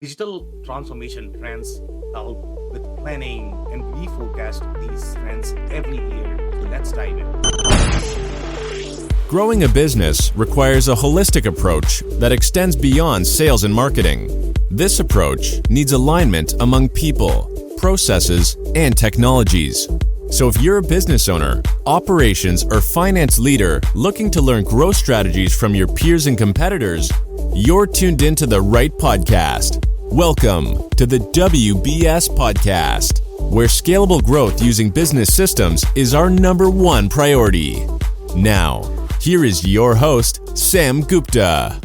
Digital transformation trends help with planning, and we forecast these trends every year. So let's dive in. Growing a business requires a holistic approach that extends beyond sales and marketing. This approach needs alignment among people, processes, and technologies. So if you're a business owner, operations, or finance leader looking to learn growth strategies from your peers and competitors, you're tuned into the right podcast. Welcome to the WBS Podcast, where scalable growth using business systems is our number one priority. Now, here is your host, Sam Gupta.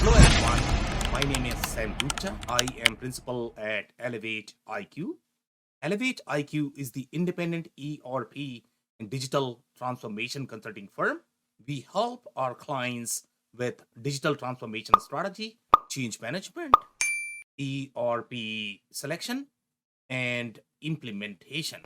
Hello everyone, my name is Sam Gupta. I am principal at Elevate IQ. Elevate IQ is the independent ERP and digital transformation consulting firm. We help our clients with digital transformation strategy, change management, ERP selection, and implementation.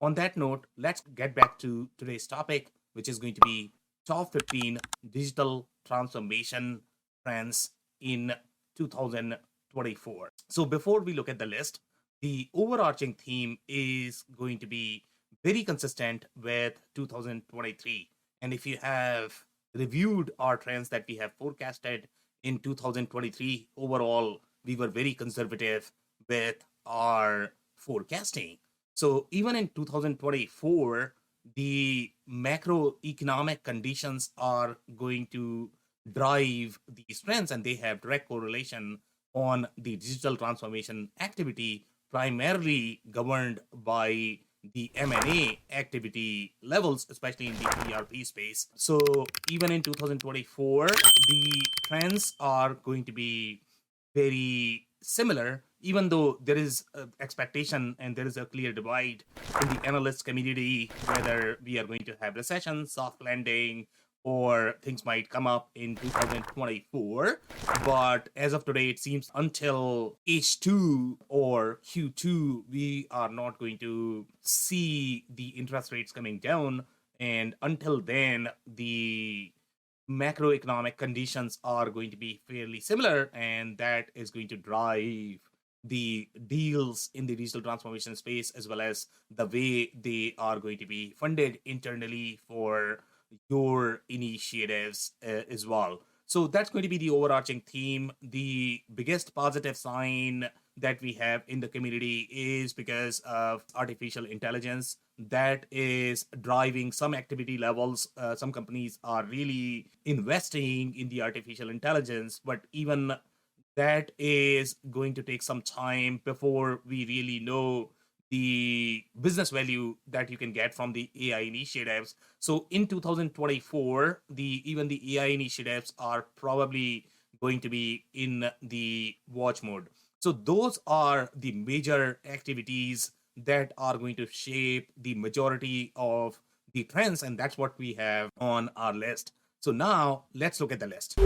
On that note, let's get back to today's topic, which is going to be top 15 digital transformation trends in 2024. So before we look at the list, the overarching theme is going to be very consistent with 2023. And if you have reviewed our trends that we have forecasted in 2023, overall, we were very conservative with our forecasting. So even in 2024, the macroeconomic conditions are going to drive these trends, and they have direct correlation on the digital transformation activity, primarily governed by the M&A activity levels, especially in the ERP space. So even in 2024, the trends are going to be very similar, even though there is expectation and there is a clear divide in the analyst community whether we are going to have recession, soft landing, or things might come up in 2024. But as of today, it seems until H2 or Q2, we are not going to see the interest rates coming down. And until then, the macroeconomic conditions are going to be fairly similar, and that is going to drive the deals in the digital transformation space, as well as the way they are going to be funded internally for your initiatives as well. So that's going to be the overarching theme. The biggest positive sign that we have in the community is because of artificial intelligence that is driving some activity levels. Some companies are really investing in the artificial intelligence, but even that is going to take some time before we really know the business value that you can get from the AI initiatives. So in 2024, even the AI initiatives are probably going to be in the watch mode. So those are the major activities that are going to shape the majority of the trends, and that's what we have on our list. So now let's look at the list.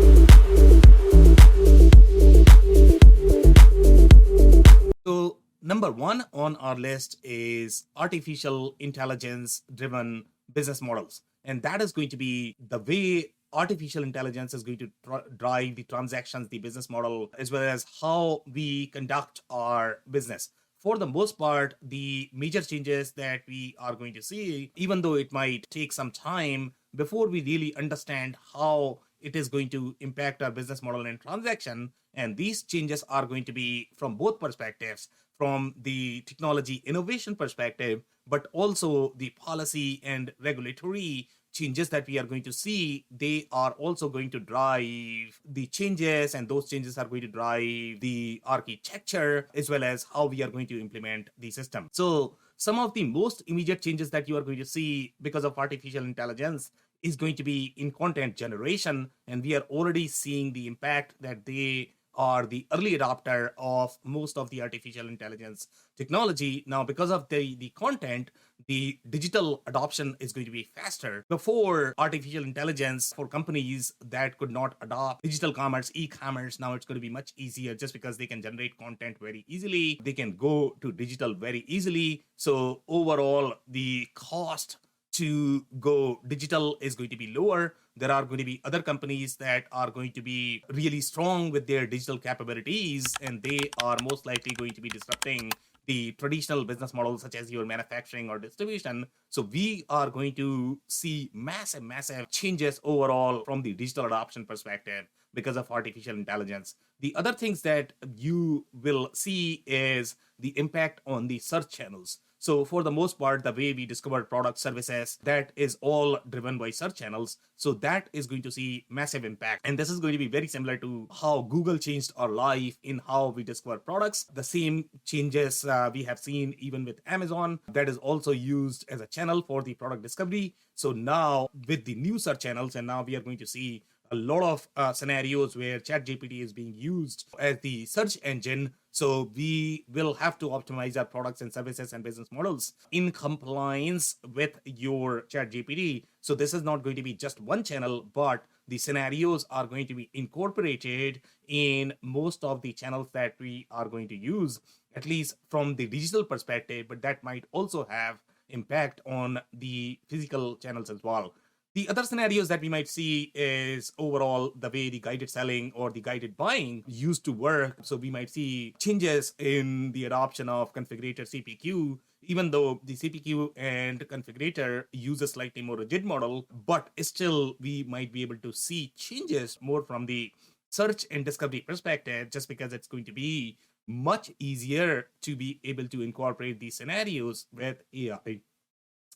So number one on our list is artificial intelligence driven business models. And that is going to be the way artificial intelligence is going to drive the transactions, the business model, as well as how we conduct our business. For the most part, the major changes that we are going to see, even though it might take some time before we really understand how it is going to impact our business model and transaction. And these changes are going to be from both perspectives, from the technology innovation perspective, but also the policy and regulatory changes that we are going to see. They are also going to drive the changes, and those changes are going to drive the architecture as well as how we are going to implement the system. So some of the most immediate changes that you are going to see because of artificial intelligence is going to be in content generation, and we are already seeing the impact that they are the early adopter of most of the artificial intelligence technology. Now, because of the content, the digital adoption is going to be faster. Before, artificial intelligence for companies that could not adopt digital commerce, e-commerce, now it's going to be much easier just because they can generate content very easily. They can go to digital very easily. So overall, the cost to go digital is going to be lower. There are going to be other companies that are going to be really strong with their digital capabilities, and they are most likely going to be disrupting the traditional business models such as your manufacturing or distribution. So we are going to see massive changes overall from the digital adoption perspective because of artificial intelligence. The other things that you will see is the impact on the search channels. So for the most part, the way we discover product services, that is all driven by search channels. So that is going to see massive impact. And this is going to be very similar to how Google changed our life in how we discover products. The same changes we have seen even with Amazon, that is also used as a channel for the product discovery. So now with the new search channels, and now we are going to see a lot of scenarios where ChatGPT is being used as the search engine. So we will have to optimize our products and services and business models in compliance with your ChatGPT. So this is not going to be just one channel, but the scenarios are going to be incorporated in most of the channels that we are going to use, at least from the digital perspective, but that might also have impact on the physical channels as well. The other scenarios that we might see is overall the way the guided selling or the guided buying used to work. So we might see changes in the adoption of configurator CPQ, even though the CPQ and configurator use a slightly more rigid model, but still we might be able to see changes more from the search and discovery perspective, just because it's going to be much easier to be able to incorporate these scenarios with AI.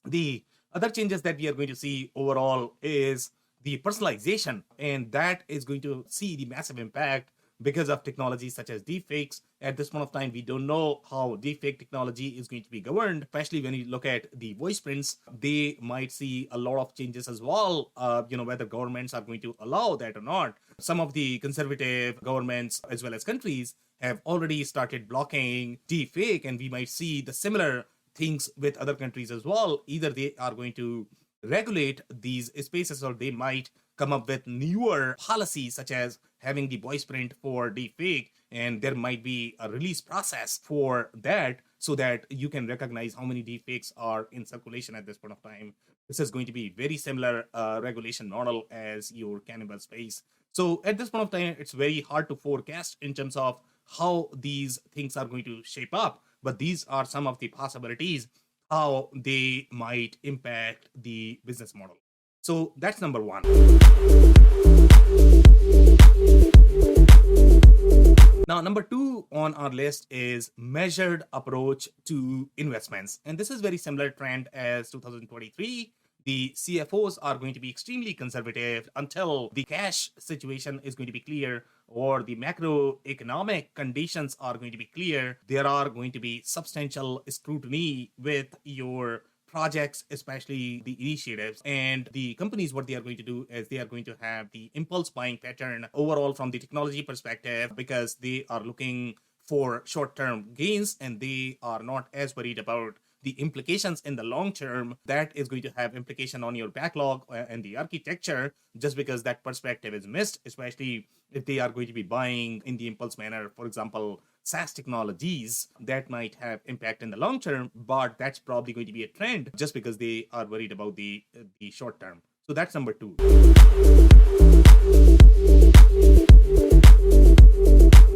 The other changes that we are going to see overall is the personalization, and that is going to see the massive impact because of technologies such as deepfakes. At this point of time, we don't know how deepfake technology is going to be governed, especially when you look at the voice prints. They might see a lot of changes as well, whether governments are going to allow that or not. Some of the conservative governments as well as countries have already started blocking deepfake, and we might see the similar things with other countries as well. Either they are going to regulate these spaces, or they might come up with newer policies such as having the voice print for deepfake, and there might be a release process for that so that you can recognize how many deepfakes are in circulation at this point of time. This is going to be very similar regulation model as your cannibal space. So at this point of time, it's very hard to forecast in terms of how these things are going to shape up, but these are some of the possibilities how they might impact the business model. So that's number one. Now, number two on our list is measured approach to investments. And this is very similar trend as 2023. The CFOs are going to be extremely conservative until the cash situation is going to be clear or the macroeconomic conditions are going to be clear. There are going to be substantial scrutiny with your projects, especially the initiatives. And the companies, what they are going to do is they are going to have the impulse buying pattern overall from the technology perspective, because they are looking for short-term gains and they are not as worried about the implications in the long term. That is going to have implication on your backlog and the architecture, just because that perspective is missed, especially if they are going to be buying in the impulse manner. For example, SaaS technologies, that might have impact in the long term, but that's probably going to be a trend just because they are worried about the short term. So that's number two.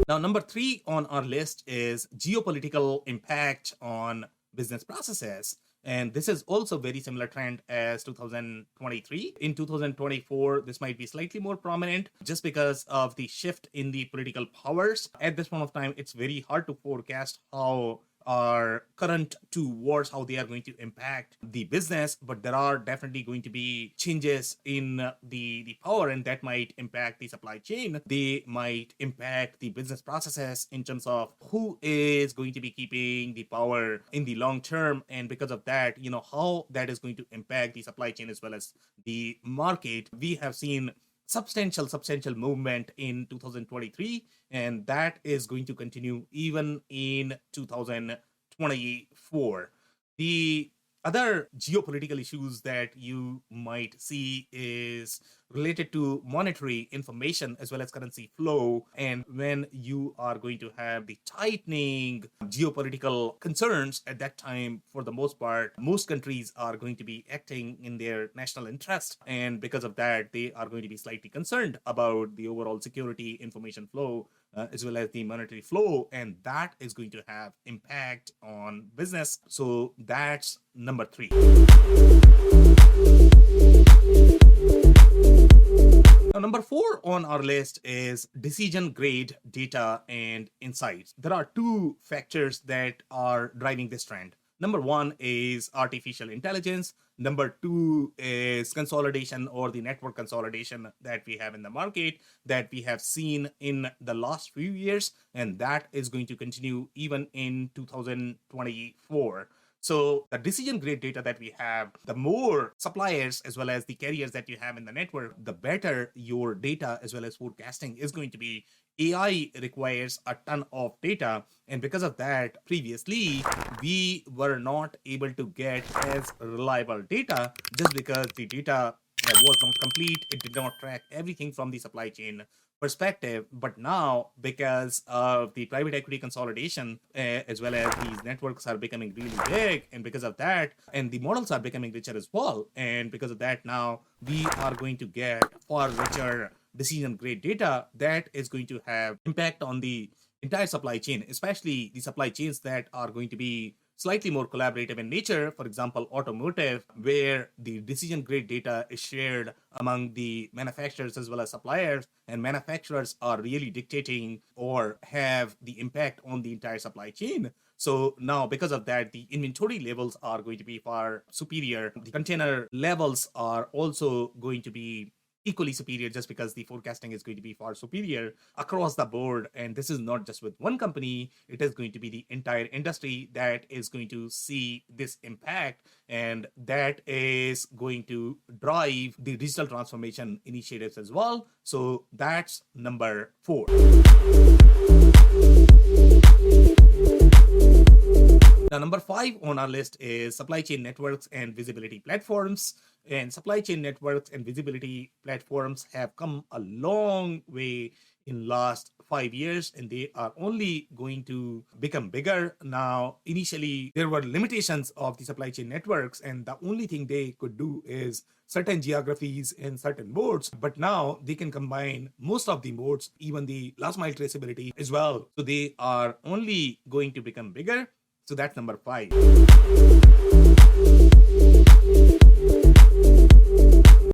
Now, number three on our list is geopolitical impact on business processes. And this is also very similar trend as 2023. In 2024, this might be slightly more prominent just because of the shift in the political powers. At this point of time, it's very hard to forecast how our current two wars, how they are going to impact the business, but there are definitely going to be changes in the power, and that might impact the supply chain. They might impact the business processes in terms of who is going to be keeping the power in the long term, and because of that, how that is going to impact the supply chain as well as the market. We have seen substantial movement in 2023, and that is going to continue even in 2024. The Other geopolitical issues that you might see is related to monetary information as well as currency flow. And when you are going to have the tightening geopolitical concerns at that time, for the most part, most countries are going to be acting in their national interest. And because of that, they are going to be slightly concerned about the overall security information flow as well as the monetary flow, and that is going to have impact on business. So that's number 3. Now, number 4 on our list is decision grade data and insights. There are two factors that are driving this trend. Number 1 is artificial intelligence. Number 2 is consolidation, or the network consolidation that we have in the market, that we have seen in the last few years, and that is going to continue even in 2024. So the decision grade data that we have, the more suppliers as well as the carriers that you have in the network, the better your data as well as forecasting is going to be. AI requires a ton of data, and because of that, previously we were not able to get as reliable data just because the data was not complete. It did not track everything from the supply chain perspective. But now, because of the private equity consolidation, as well as these networks are becoming really big, and because of that, and the models are becoming richer as well, and because of that, now we are going to get far richer decision grade data that is going to have impact on the entire supply chain, especially the supply chains that are going to be slightly more collaborative in nature. For example, automotive, where the decision grade data is shared among the manufacturers as well as suppliers, and manufacturers are really dictating or have the impact on the entire supply chain. So now, because of that, the inventory levels are going to be far superior. The container levels are also going to be equally superior, just because the forecasting is going to be far superior across the board. And this is not just with one company, it is going to be the entire industry that is going to see this impact, and that is going to drive the digital transformation initiatives as well. So that's number 4. Now, number 5 on our list is supply chain networks and visibility platforms. And supply chain networks and visibility platforms have come a long way in last 5 years, and they are only going to become bigger. Now, initially, there were limitations of the supply chain networks, and the only thing they could do is certain geographies and certain modes. But now they can combine most of the modes, even the last mile traceability as well. So they are only going to become bigger. So that's number 5.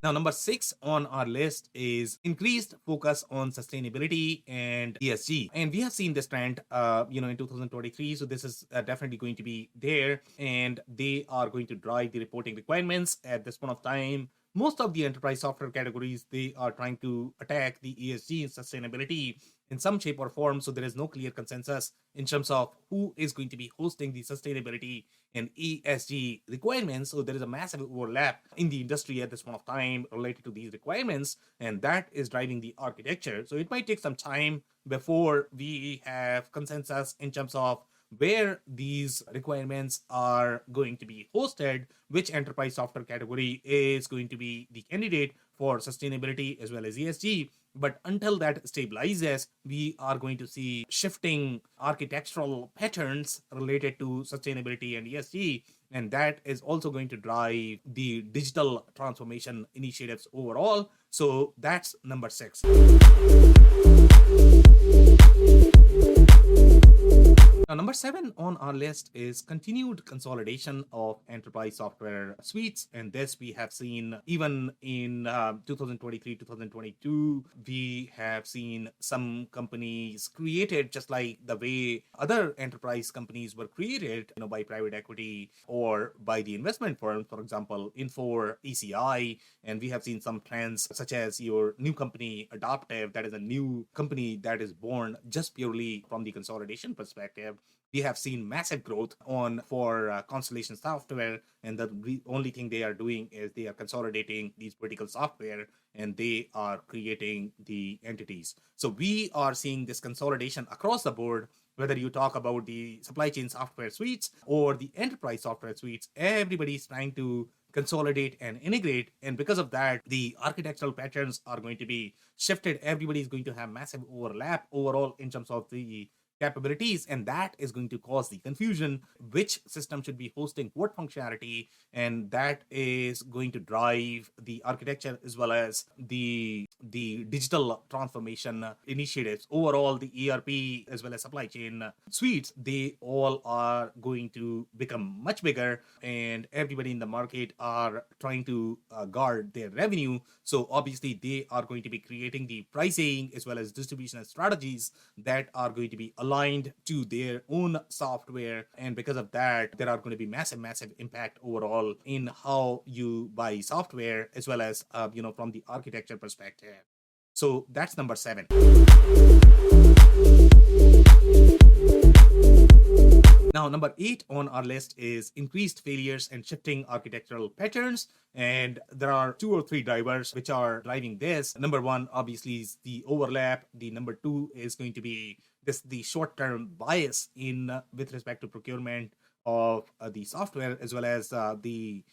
Now, number 6 on our list is increased focus on sustainability and ESG. And we have seen this trend, in 2023. So this is definitely going to be there, and they are going to drive the reporting requirements at this point of time. Most of the enterprise software categories, they are trying to attack the ESG and sustainability in some shape or form. So there is no clear consensus in terms of who is going to be hosting the sustainability and ESG requirements. So there is a massive overlap in the industry at this point of time related to these requirements, and that is driving the architecture. So it might take some time before we have consensus in terms of where these requirements are going to be hosted, which enterprise software category is going to be the candidate for sustainability as well as ESG. But until that stabilizes, we are going to see shifting architectural patterns related to sustainability and ESG. And that is also going to drive the digital transformation initiatives overall. So that's number 6. Now, number 7 on our list is continued consolidation of enterprise software suites. And this we have seen even in 2023, 2022. We have seen some companies created just like the way other enterprise companies were created, by private equity or by the investment firms, for example, Infor, ECI. And we have seen some trends such as your new company, Adaptive, that is a new company that is born just purely from the consolidation perspective. We have seen massive growth for Constellation Software, and the only thing they are doing is they are consolidating these vertical software, and they are creating the entities. So we are seeing this consolidation across the board, whether you talk about the supply chain software suites or the enterprise software suites, everybody's trying to consolidate and integrate. And because of that, the architectural patterns are going to be shifted. Everybody is going to have massive overlap overall in terms of the capabilities, and that is going to cause the confusion which system should be hosting what functionality, and that is going to drive the architecture as well as the digital transformation initiatives. Overall, the ERP as well as supply chain suites, they all are going to become much bigger, and everybody in the market are trying to guard their revenue. So obviously they are going to be creating the pricing as well as distribution strategies that are going to be aligned to their own software. And because of that, there are going to be massive impact overall in how you buy software as well as from the architecture perspective. So that's number 7. Now, number 8 on our list is increased failures and shifting architectural patterns. And there are 2 or 3 drivers which are driving this. Number 1, obviously, is the overlap. The number 2 is going to be the short-term bias in with respect to procurement of the software as well as the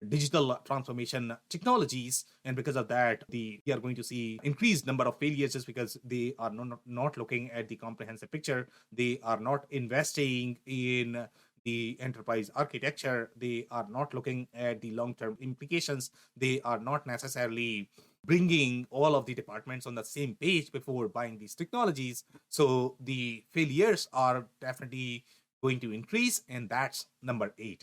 digital transformation technologies. And because of that, we are going to see increased number of failures just because they are not looking at the comprehensive picture. They are not investing in the enterprise architecture. They are not looking at the long-term implications. They are not necessarily bringing all of the departments on the same page before buying these technologies. So the failures are definitely going to increase, and that's number 8.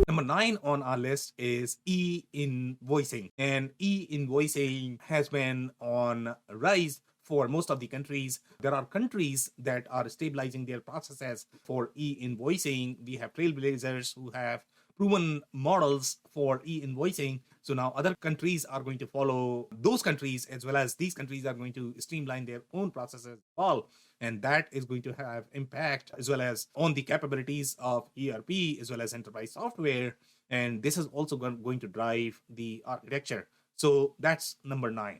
Number 9 on our list is e-invoicing. And e-invoicing has been on a rise for most of the countries. There are countries that are stabilizing their processes for e-invoicing. We have trailblazers who have proven models for e-invoicing. So now other countries are going to follow those countries, as well as these countries are going to streamline their own processes all. And that is going to have impact as well as on the capabilities of ERP as well as enterprise software. And this is also going to drive the architecture. So that's number 9.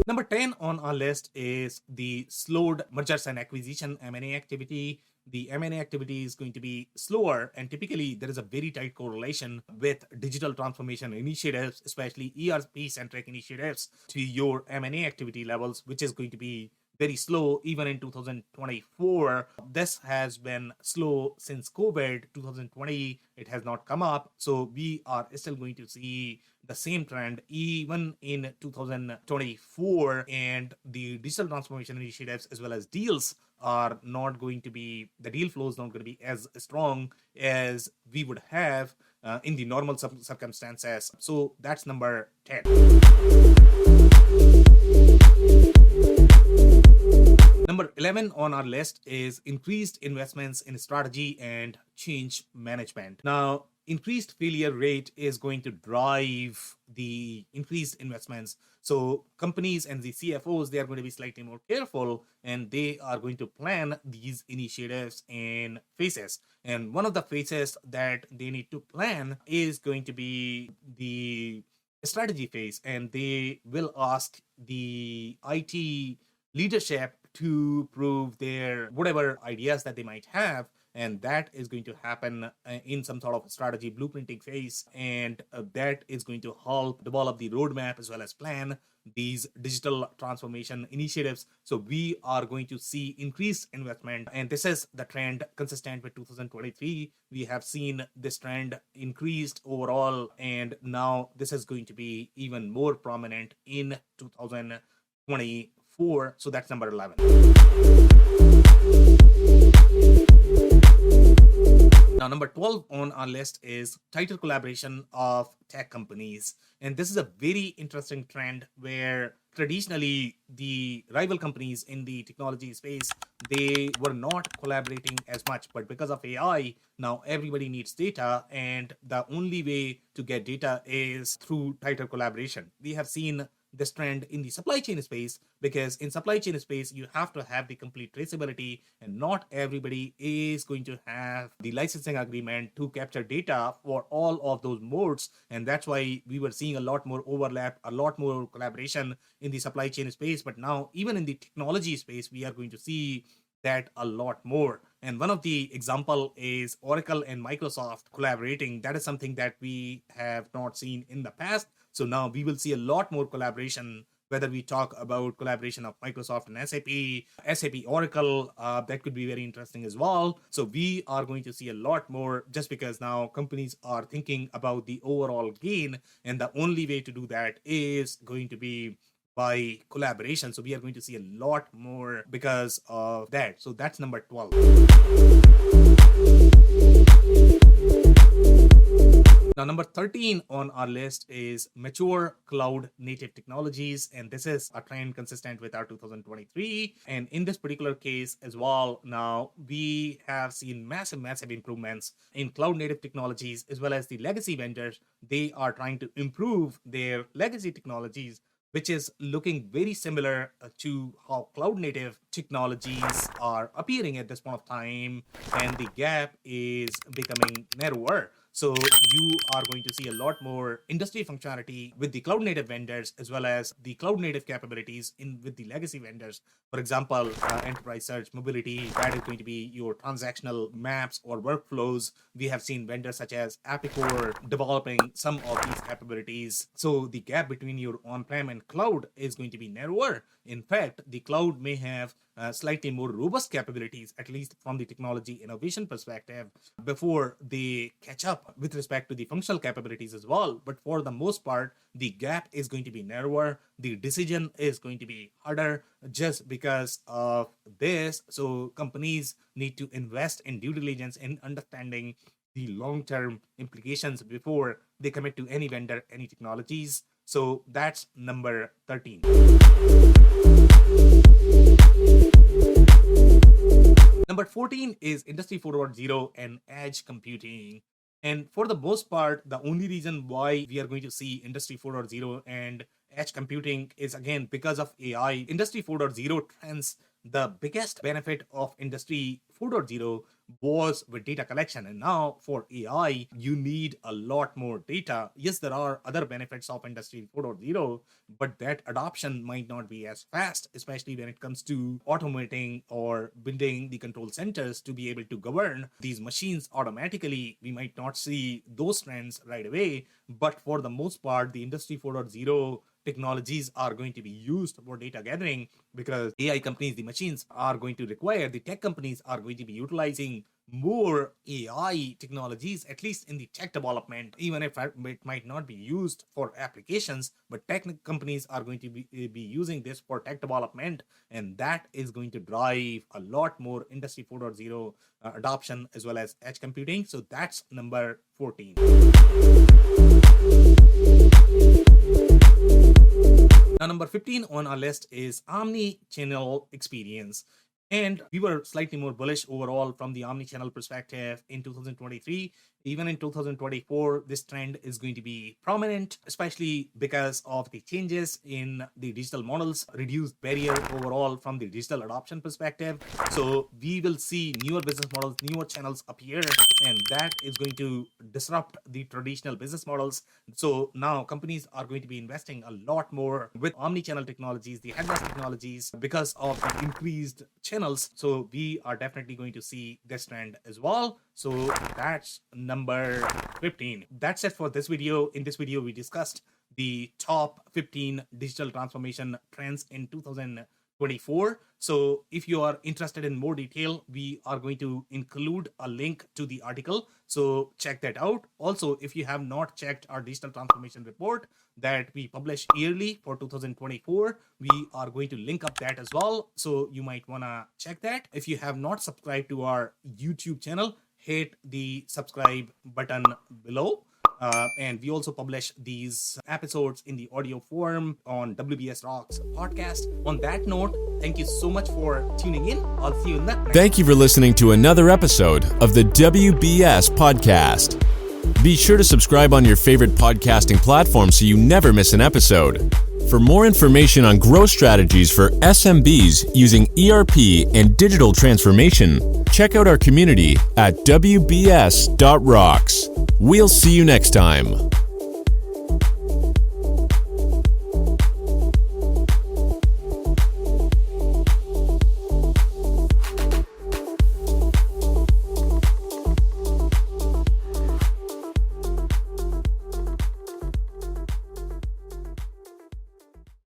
Number 10 on our list is the slowed mergers and acquisition M&A activity. The M&A activity is going to be slower, and typically there is a very tight correlation with digital transformation initiatives, especially ERP-centric initiatives, to your M&A activity levels, which is going to be very slow even in 2024. This has been slow since COVID. 2020, it has not come up. So we are still going to see the same trend even in 2024, and the digital transformation initiatives as well as deals are not going to be, the deal flow is not going to be as strong as we would have in the normal circumstances. So that's number 10. Number 11 on our list is increased investments in strategy and change management. Now, increased failure rate is going to drive the increased investments. So companies and the CFOs, they are going to be slightly more careful, and they are going to plan these initiatives in phases. And one of the phases that they need to plan is going to be the strategy phase, and they will ask the IT leadership to prove their whatever ideas that they might have, and that is going to happen in some sort of strategy blueprinting phase, and that is going to help develop the roadmap as well as plan these digital transformation initiatives. So we are going to see increased investment, and this is the trend consistent with 2023. We have seen this trend increased overall, and now this is going to be even more prominent in 2024. So that's number 11. Now, number 12 on our list is tighter collaboration of tech companies. And this is a very interesting trend where traditionally the rival companies in the technology space, they were not collaborating as much. But because of AI, now everybody needs data, and the only way to get data is through tighter collaboration. We have seen this trend in the supply chain space, because in supply chain space, you have to have the complete traceability, and not everybody is going to have the licensing agreement to capture data for all of those modes. And that's why we were seeing a lot more overlap, a lot more collaboration in the supply chain space. But now, even in the technology space, we are going to see that a lot more. And one of the example is Oracle and Microsoft collaborating. That is something that we have not seen in the past. So now we will see a lot more collaboration, whether we talk about collaboration of Microsoft and SAP, Oracle, that could be very interesting as well. So we are going to see a lot more, just because now companies are thinking about the overall gain, and the only way to do that is going to be by collaboration. So we are going to see a lot more because of that. So that's number 12. Now, number 13 on our list is mature cloud native technologies. And this is a trend consistent with our 2023. And in this particular case as well, now we have seen massive improvements in cloud native technologies, as well as the legacy vendors. They are trying to improve their legacy technologies, which is looking very similar to how cloud native technologies are appearing at this point of time, and the gap is becoming narrower. So you are going to see a lot more industry functionality with the cloud native vendors, as well as the cloud native capabilities with the legacy vendors. For example, enterprise search, mobility, that is going to be your transactional maps or workflows. We have seen vendors such as Appicore developing some of these capabilities. So the gap between your on-prem and cloud is going to be narrower. In fact, the cloud may have slightly more robust capabilities, at least from the technology innovation perspective, before they catch up with respect to the functional capabilities as well. But for the most part, the gap is going to be narrower. The decision is going to be harder just because of this. So companies need to invest in due diligence in understanding the long-term implications before they commit to any vendor, any technologies. So that's number 13. Number 14 is Industry 4.0 and edge computing. And for the most part, the only reason why we are going to see Industry 4.0 and edge computing is, again, because of AI. Industry 4.0 trends, the biggest benefit of Industry 4.0 was with data collection. And now for AI, you need a lot more data. Yes, there are other benefits of Industry 4.0, but that adoption might not be as fast, especially when it comes to automating or building the control centers to be able to govern these machines automatically. We might not see those trends right away, but for the most part, the Industry 4.0 technologies are going to be used for data gathering, because AI companies, the machines are going to require, the tech companies are going to be utilizing more AI technologies, at least in the tech development, even if it might not be used for applications, but tech companies are going to be using this for tech development, and that is going to drive a lot more Industry 4.0 adoption as well as edge computing. So that's number 14. Now, number 15 on our list is omni-channel experience. And we were slightly more bullish overall from the omni-channel perspective in 2023. Even in 2024, this trend is going to be prominent, especially because of the changes in the digital models, reduced barrier overall from the digital adoption perspective. So we will see newer business models, newer channels appear, and that is going to disrupt the traditional business models. So now companies are going to be investing a lot more with omni-channel technologies, the headless technologies, because of the increased channels. So we are definitely going to see this trend as well. So that's number 15. That's it for this video. In this video, we discussed the top 15 digital transformation trends in 2024. So if you are interested in more detail, we are going to include a link to the article. So check that out. Also, if you have not checked our digital transformation report that we publish yearly for 2024, we are going to link up that as well. So you might want to check that. If you have not subscribed to our YouTube channel, hit the subscribe button below. And we also publish these episodes in the audio form on WBS Rocks podcast. On that note, thank you so much for tuning in. I'll see you in the next. Thank you for listening to another episode of the WBS podcast. Be sure to subscribe on your favorite podcasting platform so you never miss an episode. For more information on growth strategies for SMBs using ERP and digital transformation, check out our community at WBS.rocks. We'll see you next time.